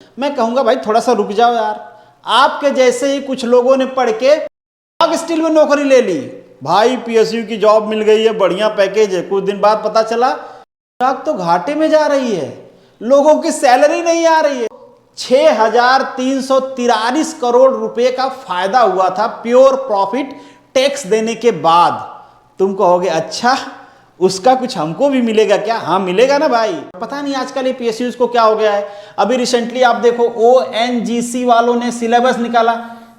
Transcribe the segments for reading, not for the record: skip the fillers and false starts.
मैं कहूंगा भाई थोड़ा सा रुक जाओ यार। आपके जैसे ही कुछ लोगों ने पढ़ के स्टील में नौकरी ले ली, भाई पीएसयू की जॉब मिल गई है, बढ़िया पैकेज है। कुछ दिन बाद पता चला स्टॉक तो घाटे में जा रही है, लोगों की सैलरी नहीं आ रही है। 6,343 करोड़ रुपए का फायदा हुआ था प्योर प्रॉफिट टैक्स देने के बाद। तुम कहोगे अच्छा उसका कुछ हमको भी मिलेगा क्या? हाँ मिलेगा ना भाई। पता नहीं आजकल ये पीएसयूज को क्या हो गया है। अभी रिसेंटली आप देखो ओएनजीसी वालों ने सिलेबस निकाला,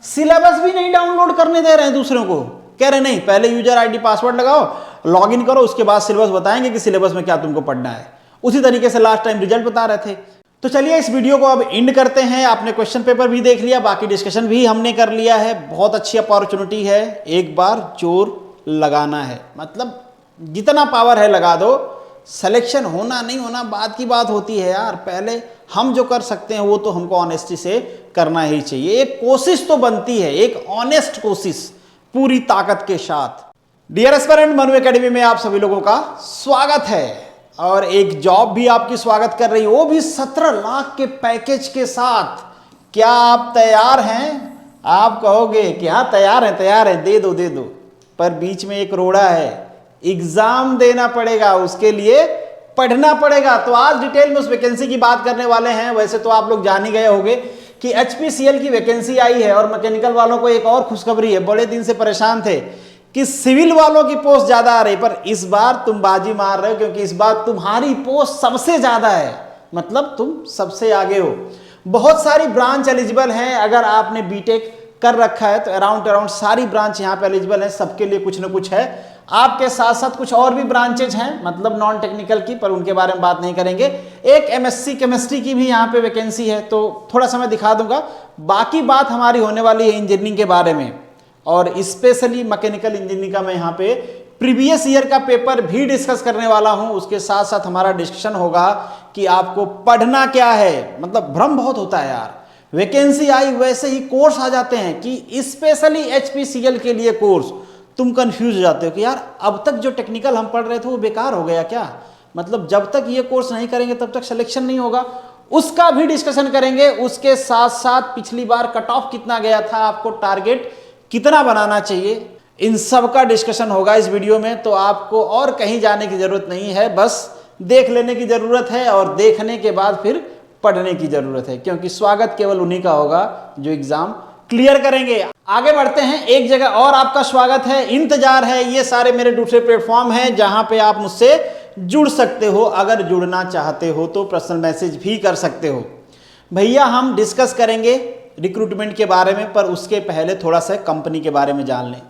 सिलेबस भी नहीं डाउनलोड करने दे रहे हैं दूसरों को। कह रहे नहीं, पहले यूजर आईडी पासवर्ड लगाओ, लॉगिन करो, उसके बाद सिलेबस बताएंगे कि सिलेबस में क्या तुमको पढ़ना है। उसी तरीके से लास्ट टाइम रिजल्ट बता रहे थे। तो चलिए इस वीडियो को अब एंड करते हैं। आपने क्वेश्चन पेपर भी देख लिया, बाकी डिस्कशन भी हमने कर लिया है। बहुत अच्छी अपॉर्चुनिटी है, एक बार जोर लगाना है, मतलब जितना पावर है लगा दो। सिलेक्शन होना नहीं होना बाद की बात होती है यार, पहले हम जो कर सकते हैं वो तो हमको ऑनेस्टी से करना ही चाहिए। एक कोशिश तो बनती है, एक ऑनेस्ट कोशिश पूरी ताकत के साथ। डियर एस्पिरेंट, मनु एकेडमी में आप सभी लोगों का स्वागत है। और एक जॉब भी आपकी स्वागत कर रही है, वो भी 17 लाख के पैकेज के साथ। क्या आप तैयार हैं? आप कहोगे कि हाँ तैयार हैं, दे दो दे दो। पर बीच में एक रोड़ा है, एग्जाम देना पड़ेगा, उसके लिए पढ़ना पड़ेगा। तो आज डिटेल में उस वैकेंसी की बात करने वाले हैं। वैसे तो आप लोग जान ही गए होंगे कि एचपीसीएल की वैकेंसी आई है। और मैकेनिकल वालों को एक और खुशखबरी है, बड़े दिन से परेशान थे कि सिविल वालों की पोस्ट ज्यादा आ रही, पर इस बार तुम बाजी मार रहे हो, क्योंकि इस बार तुम्हारी पोस्ट सबसे ज्यादा है, मतलब तुम सबसे आगे हो। बहुत सारी ब्रांच एलिजिबल हैं। अगर आपने बीटेक कर रखा है तो अराउंड सारी ब्रांच यहाँ पे एलिजिबल है, सबके लिए कुछ ना कुछ है। आपके साथ साथ कुछ और भी ब्रांचेज हैं, मतलब नॉन टेक्निकल की, पर उनके बारे में बात नहीं करेंगे। एक एमएससी केमिस्ट्री की भी यहाँ पे वैकेंसी है, तो थोड़ा सा मैं दिखा दूंगा। बाकी बात हमारी होने वाली है इंजीनियरिंग के बारे में, और स्पेशली मैकेनिकल इंजीनियरिंग का मैं यहाँ पे प्रीवियस ईयर का पेपर भी डिस्कस करने वाला हूँ। उसके साथ साथ हमारा डिस्कशन होगा कि आपको पढ़ना क्या है। मतलब भ्रम बहुत होता है यार, वैकेंसी आई वैसे ही कोर्स आ जाते हैं कि स्पेशली एचपीसीएल के लिए कोर्स। तुम कंफ्यूज हो जाते हो कि यार अब तक जो टेक्निकल हम पढ़ रहे थे वो बेकार हो गया क्या? मतलब जब तक ये कोर्स नहीं करेंगे तब तक सिलेक्शन नहीं होगा। उसका भी डिस्कशन करेंगे। उसके साथ साथ पिछली बार कट ऑफ कितना गया था, आपको टारगेट कितना बनाना चाहिए, इन सब का डिस्कशन होगा इस वीडियो में। तो आपको और कहीं जाने की जरूरत नहीं है, बस देख लेने की जरूरत है, और देखने के बाद फिर पढ़ने की जरूरत है, क्योंकि स्वागत केवल उन्हीं का होगा जो एग्जाम क्लियर करेंगे। आगे बढ़ते हैं। एक जगह और आपका स्वागत है, इंतजार है। ये सारे मेरे दूसरे प्लेटफॉर्म हैं जहां पे आप मुझसे जुड़ सकते हो। अगर जुड़ना चाहते हो तो पर्सनल मैसेज भी कर सकते हो। भैया हम डिस्कस करेंगे रिक्रूटमेंट के बारे में, पर उसके पहले थोड़ा सा कंपनी के बारे में जान लें।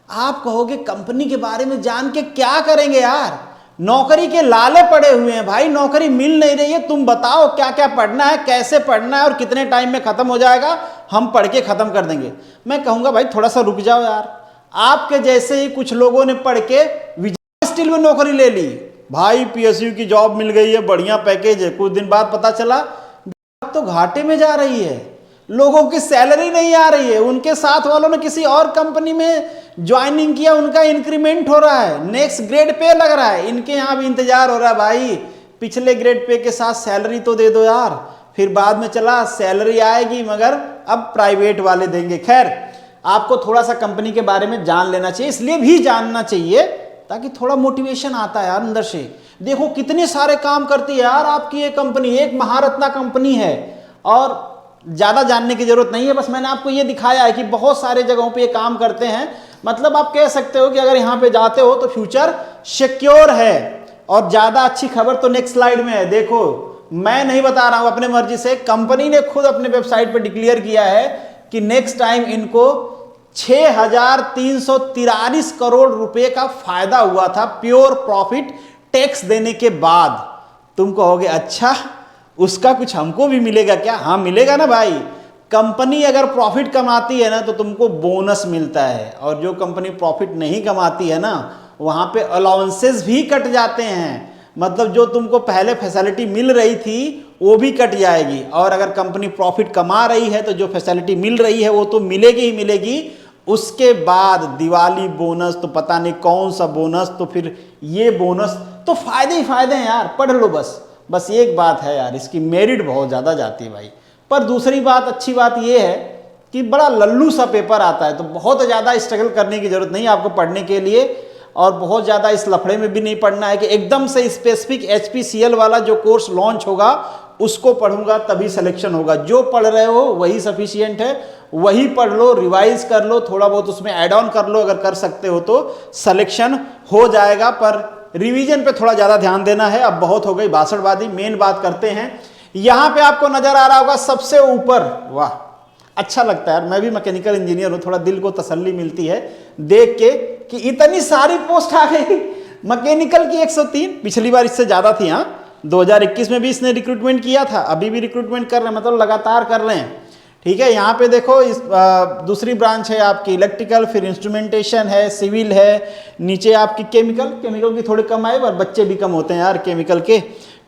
आप कहोगे कंपनी के बारे में जान के क्या करेंगे यार? नौकरी के लाले पड़े हुए हैं भाई, नौकरी मिल नहीं रही है। तुम बताओ क्या क्या पढ़ना है, कैसे पढ़ना है, और कितने टाइम में खत्म हो जाएगा, हम पढ़ के खत्म कर देंगे। मैं कहूंगा भाई थोड़ा सा रुक जाओ यार। आपके जैसे ही कुछ लोगों ने पढ़ के विजय स्टील में नौकरी ले ली, भाई पीएसयू की जॉब मिल गई है, बढ़िया पैकेज है। कुछ दिन बाद पता चला तो घाटे में जा रही है, लोगों की सैलरी नहीं आ रही है। उनके साथ वालों ने किसी और कंपनी में ज्वाइनिंग किया, उनका इंक्रीमेंट हो रहा है, नेक्स्ट ग्रेड पे लग रहा है। इनके यहाँ भी इंतजार हो रहा है, भाई पिछले ग्रेड पे के साथ सैलरी तो दे दो यार। फिर बाद में चला सैलरी आएगी मगर अब प्राइवेट वाले देंगे। खैर आपको थोड़ा सा कंपनी के बारे में जान लेना चाहिए, इसलिए भी जानना चाहिए ताकि थोड़ा मोटिवेशन आता है यार अंदर से। देखो कितने सारे काम करती है यार आपकी ये कंपनी, एक महारत्ना कंपनी है। और ज़्यादा जानने की जरूरत नहीं है, बस मैंने आपको ये दिखाया है कि बहुत सारे जगहों पे ये काम करते हैं। मतलब आप कह सकते हो कि अगर यहाँ पे जाते हो तो फ्यूचर सिक्योर है। और ज़्यादा अच्छी खबर तो नेक्स्ट स्लाइड में है। देखो मैं नहीं बता रहा हूँ अपने मर्जी से, कंपनी ने खुद अपने वेबसाइट पे डिक्लेयर किया है कि नेक्स्ट टाइम इनको 6,343 करोड़ रुपए का फायदा हुआ था प्योर प्रॉफिट टैक्स देने के बाद। तुम कहोगे अच्छा उसका कुछ हमको भी मिलेगा क्या? हाँ मिलेगा ना भाई। कंपनी अगर प्रॉफिट कमाती है ना तो तुमको बोनस मिलता है, और जो कंपनी प्रॉफिट नहीं कमाती है ना वहाँ पे अलाउंसेस भी कट जाते हैं। मतलब जो तुमको पहले फैसिलिटी मिल रही थी वो भी कट जाएगी। और अगर कंपनी प्रॉफिट कमा रही है तो जो फैसिलिटी मिल रही है वो तो मिलेगी ही मिलेगी। उसके बाद दिवाली बोनस, तो पता नहीं कौन सा बोनस, तो फिर ये बोनस, तो फायदे ही फायदे हैं यार। पढ़ लो बस एक बात है यार, इसकी मेरिट बहुत ज़्यादा जाती है भाई। पर दूसरी बात, अच्छी बात ये है कि बड़ा लल्लू सा पेपर आता है, तो बहुत ज़्यादा स्ट्रगल करने की ज़रूरत नहीं है आपको पढ़ने के लिए, और बहुत ज़्यादा इस लफड़े में भी नहीं पढ़ना है कि एकदम से स्पेसिफिक HPCL वाला जो कोर्स लॉन्च होगा उसको पढ़ूंगा तभी सिलेक्शन होगा। जो पढ़ रहे हो वही सफिशिएंट है, वही पढ़ लो, रिवाइज कर लो, थोड़ा बहुत उसमें ऐड ऑन कर लो, अगर कर सकते हो तो सिलेक्शन हो जाएगा। पर रिवीजन पे थोड़ा ज़्यादा ध्यान देना है। अब बहुत हो गई भाषणबाजी, मेन बात करते हैं। यहाँ पे आपको नजर आ रहा होगा सबसे ऊपर, वाह अच्छा लगता है यार, मैं भी मैकेनिकल इंजीनियर हूँ, थोड़ा दिल को तसल्ली मिलती है देख के कि इतनी सारी पोस्ट आ गई। मैकेनिकल की 103, पिछली बार इससे ज़्यादा थी। हाँ 2021 में भी इसने रिक्रूटमेंट किया था, अभी भी रिक्रूटमेंट कर रहे हैं, मतलब लगातार कर रहे हैं। ठीक है, यहाँ पे देखो इस दूसरी ब्रांच है आपकी इलेक्ट्रिकल, फिर इंस्ट्रूमेंटेशन है, सिविल है, नीचे आपकी केमिकल की थोड़े कम आए पर बच्चे भी कम होते हैं यार केमिकल के।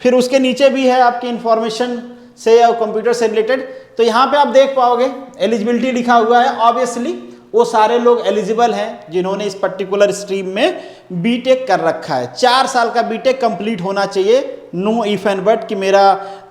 फिर उसके नीचे भी है आपकी इंफॉर्मेशन से या कंप्यूटर से रिलेटेड। तो यहाँ पे आप देख पाओगे एलिजिबिलिटी लिखा हुआ है, ऑब्वियसली वो सारे लोग एलिजिबल हैं जिन्होंने इस पर्टिकुलर स्ट्रीम में बीटेक कर रखा है। 4 साल का बीटेक कंप्लीट होना चाहिए, नो इफ एंड बट कि मेरा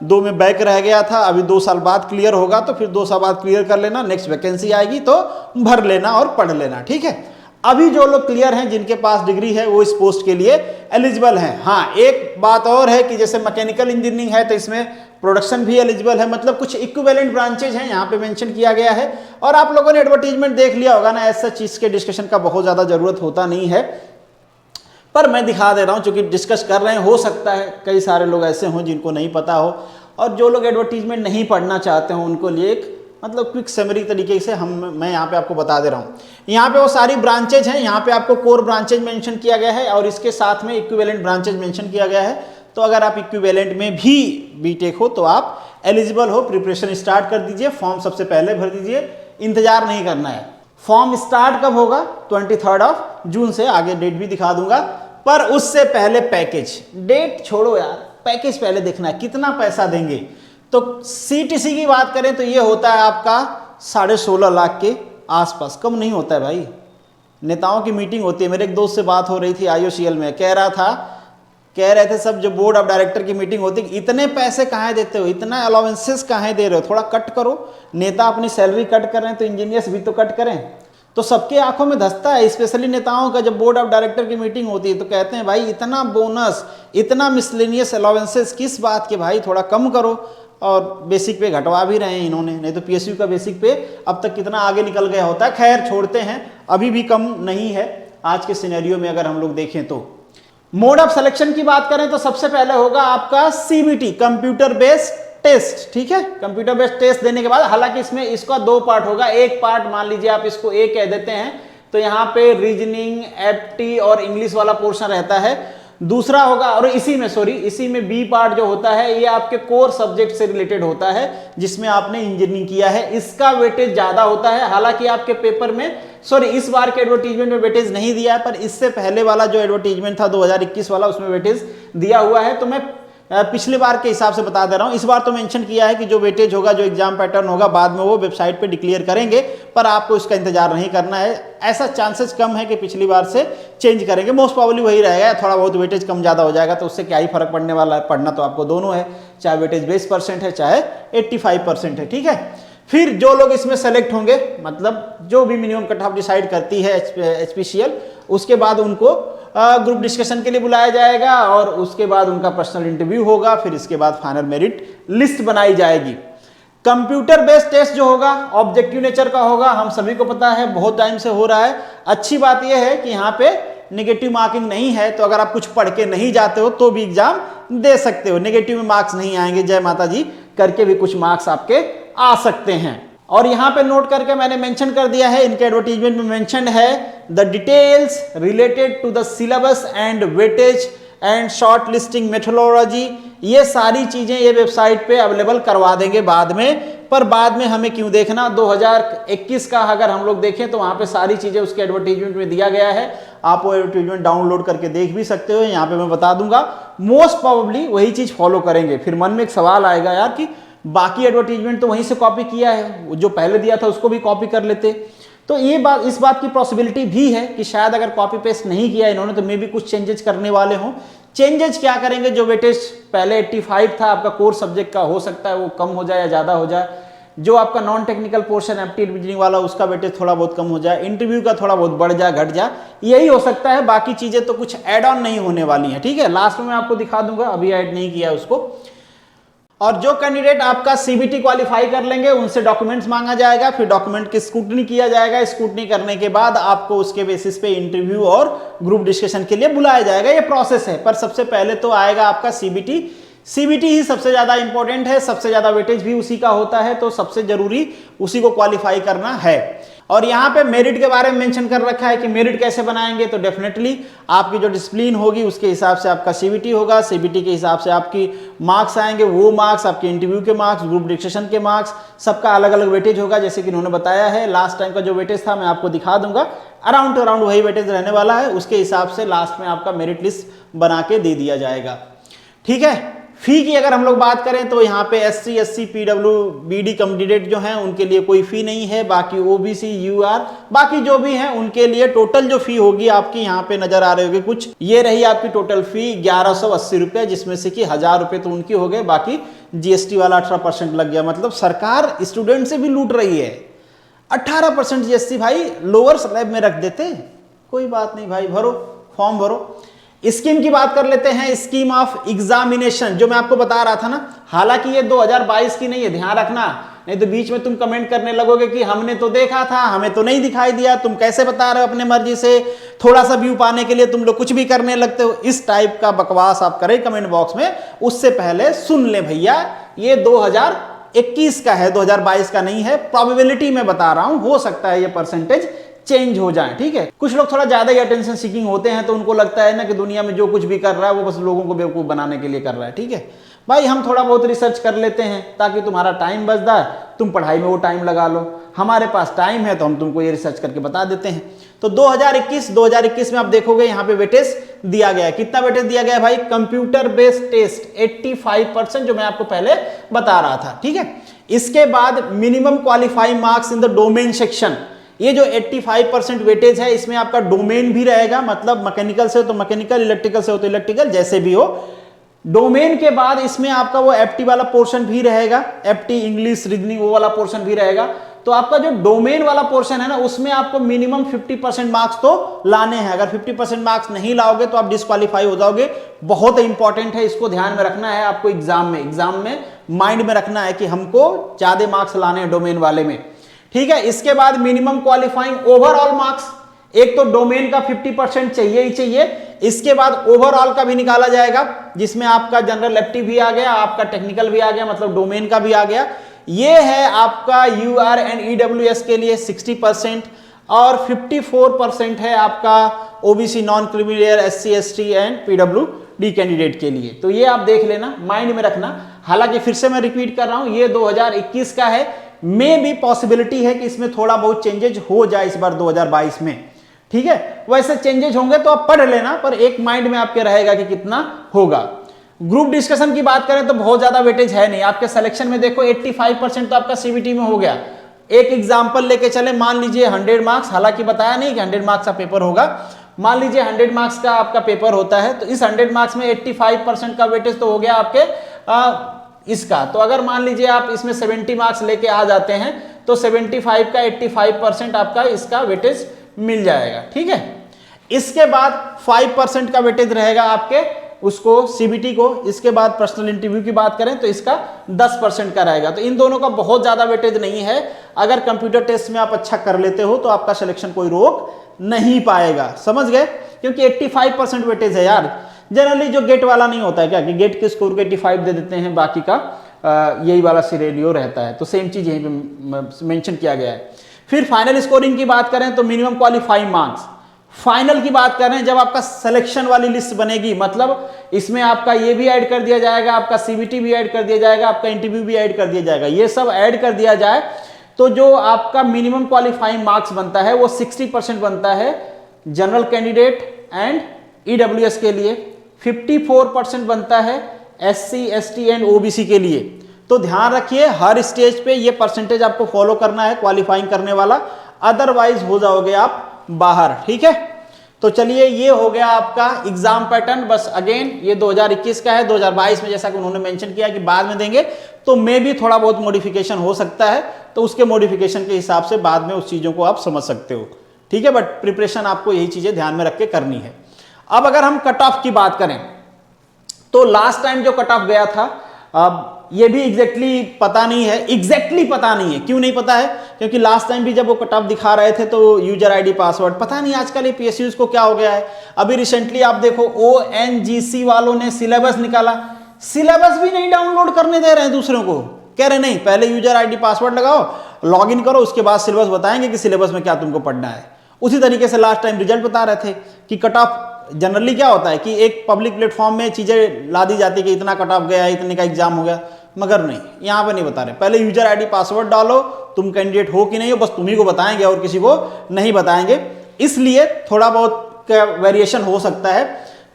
2 में बैक रह गया था, अभी 2 साल बाद क्लियर होगा तो फिर 2 साल बाद क्लियर कर लेना, नेक्स्ट वैकेंसी आएगी तो भर लेना और पढ़ लेना। ठीक है, अभी जो लोग क्लियर हैं, जिनके पास डिग्री है, वो इस पोस्ट के लिए एलिजिबल हैं। हाँ एक बात और है कि जैसे मैकेनिकल इंजीनियरिंग है तो इसमें प्रोडक्शन भी एलिजिबल है, मतलब कुछ इक्विवेलेंट ब्रांचेज हैं यहाँ पे मेंशन किया गया है। और आप लोगों ने एडवर्टीजमेंट देख लिया होगा ना, ऐसा चीज के डिस्कशन का बहुत ज्यादा जरूरत होता नहीं है, पर मैं दिखा दे रहा हूँ क्योंकि डिस्कस कर रहे हैं। हो सकता है कई सारे लोग ऐसे हों जिनको नहीं पता हो, और जो लोग एडवर्टीजमेंट नहीं पढ़ना चाहते हो उनको लिए एक मतलब क्विक समरी तरीके से मैं यहाँ पे आपको बता दे रहा हूँ। यहाँ पे वो सारी ब्रांचेज हैं, यहाँ पे आपको कोर ब्रांचेज मेंशन किया गया है और इसके साथ में इक्विवेलेंट ब्रांचेज मेंशन किया गया है। तो अगर आप इक्विवेलेंट में भी बीटेक हो तो आप एलिजिबल हो, प्रिपरेशन स्टार्ट कर दीजिए, फॉर्म सबसे पहले भर दीजिए, इंतजार नहीं करना है। फॉर्म स्टार्ट कब होगा? 23 जून से, आगे डेट भी दिखा दूंगा, पर उससे पहले पैकेज, डेट छोड़ो यार, पैकेज पहले देखना है कितना पैसा देंगे। तो CTC की बात करें तो ये होता है आपका 16.5 लाख के आसपास, कम नहीं होता है भाई। नेताओं की मीटिंग होती है, मेरे एक दोस्त से बात हो रही थी IOCL में, कह रहे थे सब जो बोर्ड ऑफ डायरेक्टर की मीटिंग होती है, इतने पैसे कहाँ देते हो, इतना अलाउंसेस कहाँ दे रहे हो, थोड़ा कट करो। नेता अपनी सैलरी कट कर रहे हैं तो इंजीनियर्स भी तो कट करें। तो सबके आंखों में धंसता है, स्पेशली नेताओं का। जब बोर्ड ऑफ डायरेक्टर की मीटिंग होती है तो कहते हैं भाई इतना बोनस, इतना मिसलेनियस अलाउंसेस किस बात के भाई, थोड़ा कम करो। और बेसिक पे घटवा भी रहे हैं इन्होंने, नहीं तो PSU का बेसिक पे अब तक कितना आगे निकल गया होता है। खैर छोड़ते हैं, अभी भी कम नहीं है आज के सिनेरियो में अगर हम लोग देखें तो। मोड ऑफ सिलेक्शन की बात करें तो सबसे पहले होगा आपका CBT, कंप्यूटर बेस्ड टेस्ट। ठीक है, कंप्यूटर बेस्ड टेस्ट देने के बाद, हालांकि इसमें इसका 2 पार्ट होगा। एक पार्ट मान लीजिए आप इसको A कह देते हैं, तो यहाँ पे रीजनिंग, एप्टी और इंग्लिश वाला पोर्शन रहता है। दूसरा होगा, और इसी में B पार्ट जो होता है ये आपके कोर सब्जेक्ट से रिलेटेड होता है, जिसमें आपने इंजीनियरिंग किया है, इसका वेटेज ज्यादा होता है। हालांकि आपके पेपर में, इस बार के एडवर्टीजमेंट में वेटेज नहीं दिया है, पर इससे पहले वाला जो एडवर्टीजमेंट था 2021 वाला, उसमें वेटेज दिया हुआ है। तो मैं पिछले बार के हिसाब से बता दे रहा हूं, इस बार तो मेंशन किया है कि जो वेटेज होगा, जो एग्जाम पैटर्न होगा, बाद में वो वेबसाइट पे डिक्लेयर करेंगे, पर आपको इसका इंतजार नहीं करना है। ऐसा चांसेस कम है कि पिछली बार से चेंज करेंगे, मोस्ट प्रोबेबली वही रहेगा, थोड़ा बहुत वेटेज कम ज़्यादा हो जाएगा तो उससे क्या ही फर्क पड़ने वाला है। पढ़ना तो आपको दोनों है, चाहे वेटेज 20% है चाहे 85% है। ठीक है, फिर जो लोग इसमें सेलेक्ट होंगे, मतलब जो भी मिनिमम कट ऑफ डिसाइड करती है HPCL, उसके बाद उनको ग्रुप डिस्कशन के लिए बुलाया जाएगा और उसके बाद उनका पर्सनल इंटरव्यू होगा। फिर इसके बाद फाइनल मेरिट लिस्ट बनाई जाएगी। कंप्यूटर बेस्ड टेस्ट जो होगा ऑब्जेक्टिव नेचर का होगा, हम सभी को पता है, बहुत टाइम से हो रहा है। अच्छी बात यह है कि यहाँ पे नेगेटिव मार्किंग नहीं है, तो अगर आप कुछ पढ़ के नहीं जाते हो तो भी एग्जाम दे सकते हो, नेगेटिव में मार्क्स नहीं आएंगे, जय माता जी करके भी कुछ मार्क्स आपके आ सकते हैं। और यहाँ पे नोट करके मैंने मेंशन कर दिया है, इनके एडवर्टीजमेंट में मेंशन है the details related to the syllabus and weightage and short listing methodology. ये सारी चीजें ये वेबसाइट पे अवेलेबल करवा देंगे बाद में, पर बाद में हमें क्यों देखना, 2021 का अगर हम लोग देखें तो वहां पे सारी चीजें उसके एडवर्टीजमेंट में दिया गया है। आप वो एडवर्टीजमेंट डाउनलोड करके देख भी सकते हो, यहाँ पे मैं बता दूंगा। मोस्ट प्रोबेबली वही चीज फॉलो करेंगे। फिर मन में एक सवाल आएगा यार कि बाकी एडवर्टीजमेंट तो वहीं से कॉपी किया है, जो पहले दिया था उसको भी कॉपी कर लेते। तो ये बात, इस बात की पॉसिबिलिटी भी है कि शायद अगर कॉपी पेस्ट नहीं किया इन्होंने तो मे भी कुछ चेंजेस करने वाले हों। चेंजेस क्या करेंगे, जो वेटेज पहले 85 था आपका कोर सब्जेक्ट का, हो सकता है वो कम हो जाए या ज़्यादा हो जाए। जो आपका non technical portion aptitude reasoning वाला उसका वेटेज थोड़ा बहुत कम हो जाए, इंटरव्यू का थोड़ा बहुत बढ़ जाए घट जाए, यही हो सकता है। बाकी चीजें तो कुछ ऐड ऑन नहीं होने वाली हैं, ठीक है। लास्ट में मैं आपको दिखा दूंगा, अभी ऐड नहीं किया उसको। और जो कैंडिडेट आपका सीबीटी क्वालिफाई कर लेंगे उनसे डॉक्यूमेंट्स मांगा जाएगा, फिर डॉक्यूमेंट की स्क्रूटनी किया जाएगा, स्क्रूटनी करने के बाद आपको उसके बेसिस पे इंटरव्यू और ग्रुप डिस्कशन के लिए बुलाया जाएगा। ये प्रोसेस है, पर सबसे पहले तो आएगा आपका सीबीटी। सीबीटी ही सबसे ज्यादा इंपॉर्टेंट है, सबसे ज्यादा वेटेज भी उसी का होता है, तो सबसे जरूरी उसी को क्वालिफाई करना है। और यहाँ पे मेरिट के बारे में मेंशन कर रखा है कि मेरिट कैसे बनाएंगे, तो डेफिनेटली आपकी जो डिसिप्लिन होगी उसके हिसाब से आपका सीबीटी होगा, सीबीटी के हिसाब से आपकी मार्क्स आएंगे, वो मार्क्स आपके इंटरव्यू के मार्क्स, ग्रुप डिस्कशन के मार्क्स, सबका अलग अलग वेटेज होगा। जैसे कि उन्होंने बताया है, लास्ट टाइम का जो वेटेज था मैं आपको दिखा दूंगा, अराउंड वही वेटेज रहने वाला है। उसके हिसाब से लास्ट में आपका मेरिट लिस्ट बना के दे दिया जाएगा, ठीक है। फी की अगर हम लोग बात करें तो यहाँ पे SC, SC, PW, BD candidate जो हैं उनके लिए कोई फी नहीं है। बाकी ओबीसी, यूआर, बाकी जो भी हैं उनके लिए टोटल जो फी होगी आपकी यहाँ पे नजर आ रही होगी कुछ, ये रही आपकी टोटल फी 1180 रुपए, जिसमें से कि 1000 रुपए तो उनकी हो गए, बाकी जीएसटी वाला 18% लग गया। मतलब सरकार स्टूडेंट से भी लूट रही है। 18% जीएसटी भाई लोअर स्लैब में रख देते, कोई बात नहीं भाई, भरो फॉर्म भरो। स्कीम की बात कर लेते हैं, स्कीम ऑफ एग्जामिनेशन जो मैं आपको बता रहा था ना, हालांकि ये 2022 की नहीं है, ध्यान रखना, नहीं तो बीच में तुम कमेंट करने लगोगे कि हमने तो देखा था, हमें तो नहीं दिखाई दिया, तुम कैसे बता रहे हो अपने मर्जी से, थोड़ा सा व्यू पाने के लिए तुम लोग कुछ भी करने लगते हो। इस टाइप का बकवास आप करें कमेंट बॉक्स में, उससे पहले सुन ले भैया, ये 2021 का है, 2022 का नहीं है। प्रोबेबिलिटी में बता रहा हूं, हो सकता है ये परसेंटेज चेंज हो जाए, ठीक है। कुछ लोग थोड़ा ज्यादा ही अटेंशन सीकिंग होते हैं, तो उनको लगता है ना कि दुनिया में जो कुछ भी कर रहा है वो बस लोगों को बेवकूफ बनाने के लिए कर रहा है, ठीक है भाई। हम थोड़ा बहुत रिसर्च कर लेते हैं ताकि तुम्हारा टाइम बच जाए, तुम पढ़ाई में वो टाइम लगा लो, हमारे पास टाइम है तो हम तुमको ये रिसर्च करके बता देते हैं। तो 2021 में आप देखोगे यहाँ पे वेटेज दिया गया है, कितना वेटेज दिया गया है भाई, कंप्यूटर बेस्ड टेस्ट 85%, जो मैं आपको पहले बता रहा था, ठीक है। इसके बाद minimum qualifying marks in the domain section, ये जो 85% वेटेज है इसमें आपका डोमेन भी रहेगा, मतलब मैकेनिकल से हो तो मैकेनिकल, इलेक्ट्रिकल से हो तो इलेक्ट्रिकल, जैसे भी हो। डोमेन के बाद इसमें आपका वो एप्टी वाला पोर्शन भी रहेगा, एप्टी इंग्लिश रीजनिंग वो वाला पोर्शन भी रहेगा। तो आपका जो डोमेन वाला पोर्शन है ना, उसमें आपको मिनिमम 50% मार्क्स तो लाने हैं। अगर 50% मार्क्स नहीं लाओगे तो आप डिस्क्वालीफाई हो जाओगे। बहुत इंपॉर्टेंट है, इसको ध्यान में रखना है आपको। एग्जाम में माइंड में रखना है कि हमको ज्यादा मार्क्स लाने हैं डोमेन वाले में, ठीक है। इसके बाद मिनिमम क्वालिफाइंग ओवरऑल मार्क्स, एक तो डोमेन का 50% चाहिए ही चाहिए, इसके बाद ओवरऑल का भी निकाला जाएगा, जिसमें आपका जनरल एप्टी भी आ गया, आपका टेक्निकल भी आ गया, मतलब डोमेन का भी आ गया। ये है आपका यूआर एंड ईडब्ल्यूएस के लिए 60%, और 54% है आपका OBC, non criminal, SC, ST and PWD candidate के लिए। तो ये आप देख लेना, माइंड में रखना। हालांकि फिर से मैं रिपीट कर रहा हूं, ये 2021 का है, में भी पॉसिबिलिटी है कि इसमें थोड़ा बहुत चेंजेज हो जाए इस बार 2022 में, ठीक है। वैसे चेंजेज होंगे तो आप पढ़ लेना, पर एक माइंड में आपके रहेगा कि कितना होगा। ग्रुप डिस्कशन की बात करें तो बहुत ज्यादा वेटेज है नहीं आपके सिलेक्शन में। देखो 85% तो आपका सीबीटी में हो गया। एक एग्जांपल लेके चले, मान लीजिए 100 मार्क्स, हालांकि बताया नहीं कि 100 मार्क्स का पेपर होगा, मान लीजिए 100 मार्क्स का आपका पेपर होता है, तो इस 100 मार्क्स में 85% का वेटेज तो हो गया आपके इसका। तो अगर मान लीजिए आप इसमें 70 मार्क्स लेके आ जाते हैं तो 75 का 85% आपका इसका वेटेज मिल जाएगा, ठीक है। इसके बाद 5% का वेटेज रहेगा आपके उसको सीबीटी को। इसके बाद पर्सनल इंटरव्यू की बात करें तो इसका 10% का रहेगा। तो इन दोनों का बहुत ज्यादा वेटेज नहीं है। अगर कंप्यूटर टेस्ट में आप अच्छा कर लेते हो तो आपका सिलेक्शन कोई रोक नहीं पाएगा, समझ गए, क्योंकि 85% वेटेज है यार। जनरली जो गेट वाला नहीं होता है क्या, कि गेट के स्कोर को 85 दे देते हैं, बाकी का यही वाला सिनेरियो रहता है। तो सेम चीज यहीं पे मेंशन किया गया है। फिर फाइनल स्कोरिंग की बात करें तो मिनिमम क्वालिफाइंग मार्क्स। फाइनल की बात कर रहे हैं जब आपका सिलेक्शन वाली लिस्ट बनेगी, मतलब इसमें आपका ये भी ऐड कर दिया जाएगा, आपका सीबीटी भी ऐड कर दिया जाएगा, आपका इंटरव्यू भी ऐड कर दिया जाएगा, ये सब ऐड कर दिया जाए तो जो आपका मिनिमम क्वालिफाइंग मार्क्स बनता है वो 60% बनता है जनरल कैंडिडेट एंड ईडब्ल्यूएस के लिए, 54% बनता है एससी, एसटी एंड ओबीसी के लिए। तो ध्यान रखिए हर स्टेज पे ये परसेंटेज आपको फॉलो करना है क्वालिफाइंग करने वाला, अदरवाइज हो जाओगे आप बाहर, ठीक है। तो चलिए ये हो गया आपका एग्जाम पैटर्न। बस अगेन ये 2021 का है, 2022 में जैसा कि उन्होंने मेंशन किया कि बाद में देंगे, तो मे भी थोड़ा बहुत मॉडिफिकेशन हो सकता है, तो उसके मॉडिफिकेशन के हिसाब से बाद में उस चीजों को आप समझ सकते हो, ठीक है। बट प्रिपरेशन आपको यही चीजें ध्यान में रख के करनी है। अब अगर हम कट ऑफ की बात करें तो लास्ट टाइम जो कट ऑफ गया था, अब ये भी एग्जैक्टली पता नहीं है, क्यों नहीं पता है, क्योंकि लास्ट टाइम भी जब वो कट ऑफ दिखा रहे थे तो यूजर आईडी पासवर्ड, पता नहीं आजकल ये पीएसयूज को क्या हो गया है। अभी रिसेंटली आप देखो ONGC वालों ने सिलेबस निकाला, सिलेबस भी नहीं डाउनलोड करने दे रहे हैं दूसरों को, कह रहे नहीं पहले यूजर आईडी पासवर्ड लगाओ, लॉगिन करो, उसके बाद सिलेबस बताएंगे कि सिलेबस में क्या तुमको पढ़ना है। उसी तरीके से लास्ट टाइम रिजल्ट बता रहे थे कि कट ऑफ जनरली क्या होता है कि एक पब्लिक प्लेटफॉर्म में चीजें ला दी जाती है कि इतना कट ऑफ गया, इतने का एग्जाम हो गया, मगर नहीं, यहाँ पे नहीं बता रहे। पहले यूजर आईडी पासवर्ड डालो, तुम कैंडिडेट हो कि नहीं हो, बस तुम्ही को बताएंगे और किसी को नहीं बताएंगे। इसलिए थोड़ा बहुत वेरिएशन हो सकता है।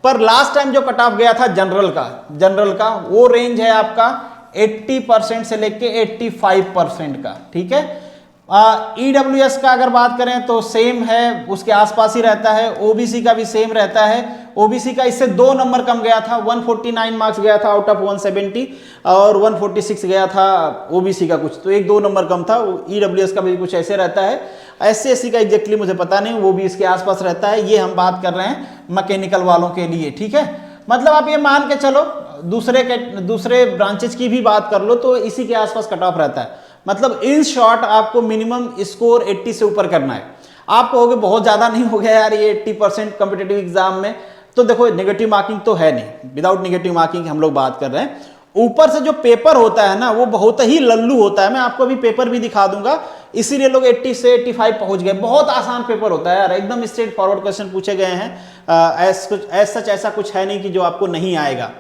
पर लास्ट टाइम जो कट ऑफ गया था जनरल का वो रेंज है आपका 80% से लेके 85% का, ठीक है। EWS का अगर बात करें तो सेम है, उसके आसपास ही रहता है। OBC का भी सेम रहता है। OBC का इससे 2 नंबर कम गया था, 149 मार्क्स गया था आउट ऑफ 170 और 146 गया था OBC का कुछ, तो 1-2 नंबर कम था। EWS का भी कुछ ऐसे रहता है। SC का एग्जैक्टली मुझे पता नहीं, वो भी इसके आसपास रहता है। ये हम बात कर रहे हैं मैकेनिकल वालों के लिए, ठीक है। मतलब आप ये मान के चलो दूसरे ब्रांचेज की भी बात कर लो तो इसी के आसपास कट ऑफ रहता है। मतलब इन शॉर्ट आपको मिनिमम स्कोर 80 से ऊपर करना है। आप कहोगे बहुत ज्यादा नहीं हो गया यार ये 80% कॉम्पिटिटिव एग्जाम में, तो देखो नेगेटिव मार्किंग तो है नहीं, विदाउट नेगेटिव मार्किंग हम लोग बात कर रहे हैं। ऊपर से जो पेपर होता है ना वो बहुत ही लल्लू होता है। मैं आपको अभी पेपर भी दिखा दूंगा, इसीलिए लोग 80 से 85 पहुंच गए। बहुत आसान पेपर होता है यार, एकदम स्ट्रेट फॉरवर्ड क्वेश्चन पूछे गए हैं। ऐसा कुछ है नहीं कि जो आपको नहीं आएगा।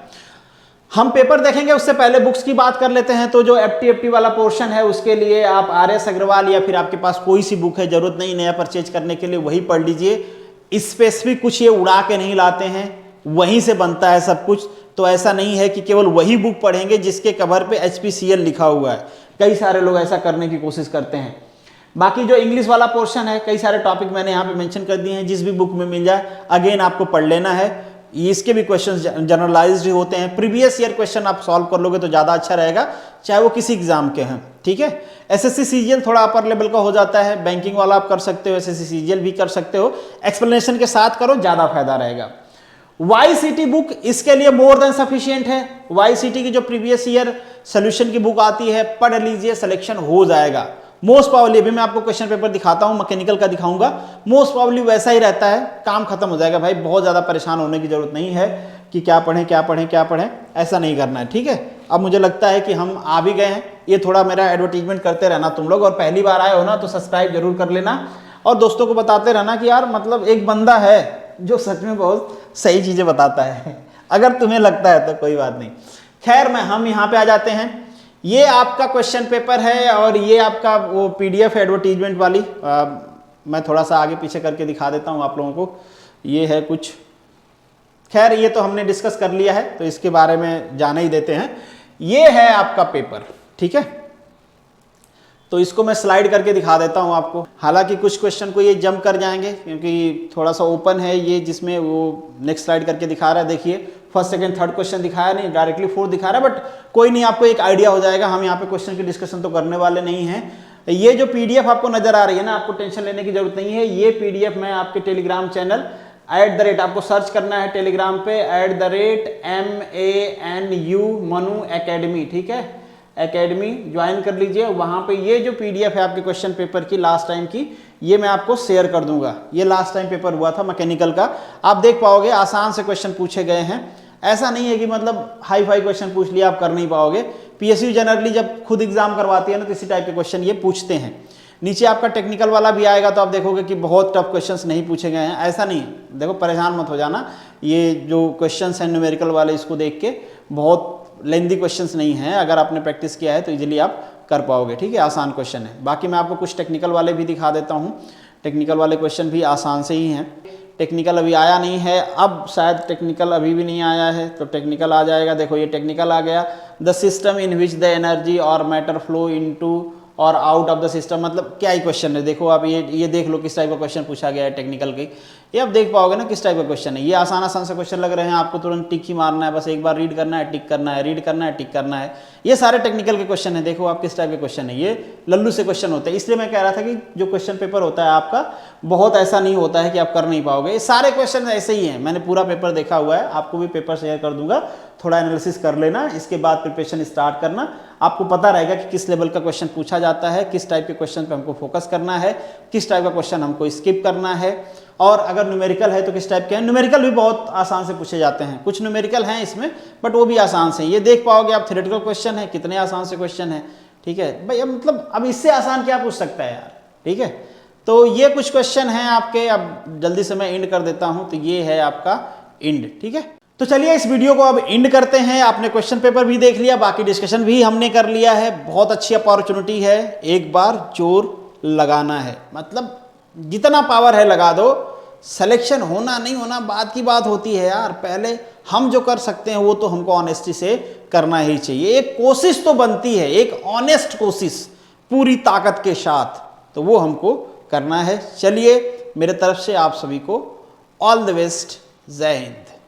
हम पेपर देखेंगे उससे पहले बुक्स की बात कर लेते हैं। तो जो FT वाला पोर्शन है उसके लिए आप RS अग्रवाल या फिर आपके पास कोई सी बुक है, जरूरत नहीं नया परचेज करने के लिए, वही पढ़ लीजिए। स्पेसिफिक कुछ ये उड़ा के नहीं लाते हैं, वहीं से बनता है सब कुछ। तो ऐसा नहीं है कि केवल वही बुक पढ़ेंगे जिसके कवर पे HPCL लिखा हुआ है। कई सारे लोग ऐसा करने की कोशिश करते हैं। बाकी जो इंग्लिश वाला पोर्शन है, कई सारे टॉपिक मैंने यहाँ पे मेंशन कर दिए हैं, जिस भी बुक में मिल जाए अगेन आपको पढ़ लेना है। इसके भी क्वेश्चंस जनरलाइज्ड ही होते हैं। प्रीवियस ईयर क्वेश्चन आप सॉल्व कर लोगे तो ज़्यादा अच्छा रहेगा, चाहे वो किसी एग्जाम के हैं, ठीक है। SSC CGL थोड़ा अपर लेवल का हो जाता है, बैंकिंग वाला आप कर सकते हो, SSC CGL भी कर सकते हो। एक्सप्लेनेशन के साथ करो, ज़्यादा फायदा रहेगा। YCT बुक इसके लिए मोर देन सफिशियंट है। YCT की जो प्रीवियस ईयर सोल्यूशन की बुक आती है, पढ़ लीजिए, सिलेक्शन हो जाएगा। मोस्ट प्रॉब्ली, अभी मैं आपको क्वेश्चन पेपर दिखाता हूं, मैकेनिकल का दिखाऊंगा, मोस्ट प्रॉब्ली वैसा ही रहता है, काम खत्म हो जाएगा भाई। बहुत ज़्यादा परेशान होने की जरूरत नहीं है कि क्या पढ़ें, ऐसा नहीं करना है, ठीक है। अब मुझे लगता है कि हम आ भी गए हैं। ये थोड़ा मेरा एडवर्टीजमेंट करते रहना तुम लोग, और पहली बार आए हो ना तो सब्सक्राइब जरूर कर लेना, और दोस्तों को बताते रहना कि यार मतलब एक बंदा है जो सच में बहुत सही चीज़ें बताता है। अगर तुम्हें लगता है तो कोई बात नहीं। खैर हम यहाँ पे आ जाते हैं। ये आपका क्वेश्चन पेपर है और ये आपका वो PDF एडवर्टीजमेंट वाली। मैं थोड़ा सा आगे पीछे करके दिखा देता हूँ आप लोगों को। ये है कुछ, खैर ये तो हमने डिस्कस कर लिया है तो इसके बारे में जाने ही देते हैं। ये है आपका पेपर, ठीक है। तो इसको मैं स्लाइड करके दिखा देता हूँ आपको। हालांकि कुछ क्वेश्चन को ये जंप कर जाएंगे क्योंकि थोड़ा सा ओपन है ये, जिसमें वो नेक्स्ट स्लाइड करके दिखा रहा है। देखिए फर्स्ट सेकंड थर्ड क्वेश्चन दिखाया नहीं, डायरेक्टली 4 दिखा रहा है, बट कोई नहीं, आपको एक आइडिया हो जाएगा। हम यहाँ पे क्वेश्चन की डिस्कशन तो करने वाले नहीं हैं। ये जो PDF आपको नजर आ रही है ना, आपको टेंशन लेने की जरूरत नहीं है। ये PDF मैं आपके टेलीग्राम चैनल @ आपको सर्च करना है टेलीग्राम पे @MANU मनु एकेडमी, ठीक है, एकेडमी ज्वाइन कर लीजिए। वहाँ पे ये जो PDF है आपके क्वेश्चन पेपर की लास्ट टाइम की, ये मैं आपको शेयर कर दूंगा। ये लास्ट टाइम पेपर हुआ था मैकेनिकल का, आप देख पाओगे आसान से क्वेश्चन पूछे गए हैं। ऐसा नहीं है कि मतलब हाई फाई क्वेश्चन पूछ लिया आप कर नहीं पाओगे। PSU जनरली जब खुद एग्जाम करवाती है ना तो इसी टाइप के क्वेश्चन ये पूछते हैं। नीचे आपका टेक्निकल वाला भी आएगा तो आप देखोगे कि बहुत टफ क्वेश्चंस नहीं पूछे गए हैं। ऐसा नहीं, देखो परेशान मत हो जाना। ये जो क्वेश्चंस हैं न्यूमेरिकल वाले, इसको देख के बहुत लेंदी क्वेश्चंस नहीं हैं। अगर आपने प्रैक्टिस किया है तो इजीली आप कर पाओगे, ठीक है, आसान क्वेश्चन है। बाकी मैं आपको कुछ टेक्निकल वाले भी दिखा देता हूँ। टेक्निकल वाले क्वेश्चन भी आसान से ही हैं। टेक्निकल अभी आया नहीं है, अब शायद टेक्निकल अभी भी नहीं आया है तो टेक्निकल आ जाएगा। देखो ये टेक्निकल आ गया। The system in which the energy और मैटर फ्लो इनटू और आउट ऑफ द सिस्टम, मतलब क्या ही क्वेश्चन है। देखो आप ये देख लो किस टाइप का क्वेश्चन पूछा गया है टेक्निकल की, ये आप देख पाओगे ना किस टाइप का क्वेश्चन है। ये आसान आसान से क्वेश्चन लग रहे हैं, आपको तुरंत टिक ही मारना है, बस एक बार रीड करना है, टिक करना है, रीड करना है, टिक करना है। ये सारे टेक्निकल के क्वेश्चन है। देखो आप किस टाइप के क्वेश्चन है, ये लल्लू से क्वेश्चन होते हैं। इसलिए मैं कह रहा था कि जो क्वेश्चन पेपर होता है आपका बहुत ऐसा नहीं होता है कि आप कर नहीं पाओगे। ये सारे क्वेश्चन ऐसे ही हैं, मैंने पूरा पेपर देखा हुआ है, आपको भी पेपर शेयर कर दूंगा, थोड़ा एनालिसिस कर लेना, इसके बाद प्रिपरेशन स्टार्ट करना। आपको पता रहेगा कि किस लेवल का क्वेश्चन पूछा जाता है, किस टाइप के क्वेश्चन पे हमको फोकस करना है, किस टाइप का क्वेश्चन हमको स्किप करना है, और अगर न्यूमेरिकल है तो किस टाइप के हैं। न्यूमेरिकल भी बहुत आसान से पूछे जाते हैं, कुछ न्यूमेरिकल हैं इसमें बट वो भी आसान से, ये देख पाओगे आप। थ्योरेटिकल क्वेश्चन है, कितने आसान से क्वेश्चन है, ठीक है भाई। मतलब अब इससे आसान क्या पूछ सकता है यार, ठीक है। तो ये कुछ क्वेश्चन हैं आपके, अब जल्दी से मैं एंड कर देता हूं। तो ये है आपका एंड, ठीक है। तो चलिए इस वीडियो को अब एंड करते हैं। आपने क्वेश्चन पेपर भी देख लिया, बाकी डिस्कशन भी हमने कर लिया है। बहुत अच्छी अपॉर्चुनिटी है, एक बार जोर लगाना है, मतलब जितना पावर है लगा दो। सिलेक्शन होना नहीं होना बात की बात होती है यार, पहले हम जो कर सकते हैं वो तो हमको ऑनेस्टी से करना ही चाहिए। एक कोशिश तो बनती है, एक ऑनेस्ट कोशिश पूरी ताकत के साथ, तो वो हमको करना है। चलिए मेरे तरफ से आप सभी को ऑल द बेस्ट, जय हिंद।